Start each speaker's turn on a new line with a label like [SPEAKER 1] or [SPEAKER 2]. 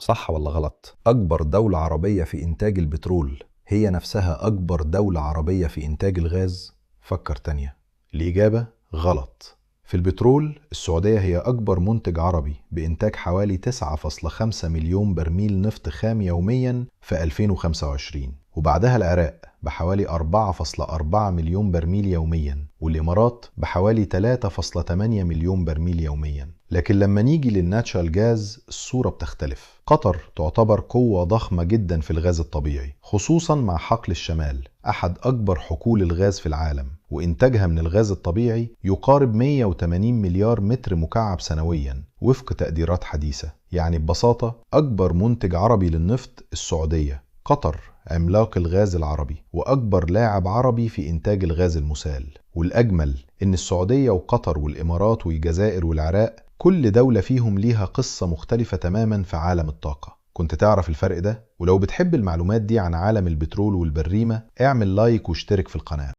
[SPEAKER 1] صح ولا غلط؟ أكبر دولة عربية في إنتاج البترول هي نفسها أكبر دولة عربية في إنتاج الغاز؟ فكر تانية. الإجابة غلط. في البترول السعودية هي أكبر منتج عربي بإنتاج حوالي 9.5 مليون برميل نفط خام يوميا في 2025، وبعدها العراق بحوالي 4.4 مليون برميل يوميا، والإمارات بحوالي 3.8 مليون برميل يوميا. لكن لما نيجي للناتشرال جاز الصورة بتختلف. قطر تعتبر قوة ضخمة جدا في الغاز الطبيعي، خصوصا مع حقل الشمال أحد أكبر حقول الغاز في العالم، وإنتاجها من الغاز الطبيعي يقارب 180 مليار متر مكعب سنويا وفق تقديرات حديثة. يعني ببساطة أكبر منتج عربي للنفط السعودية. قطر عملاق الغاز العربي وأكبر لاعب عربي في إنتاج الغاز المسال. والأجمل إن السعودية وقطر والإمارات والجزائر والعراق كل دولة فيهم ليها قصة مختلفة تماما في عالم الطاقة. كنت تعرف الفرق ده؟ ولو بتحب المعلومات دي عن عالم البترول والبريمة اعمل لايك واشترك في القناة.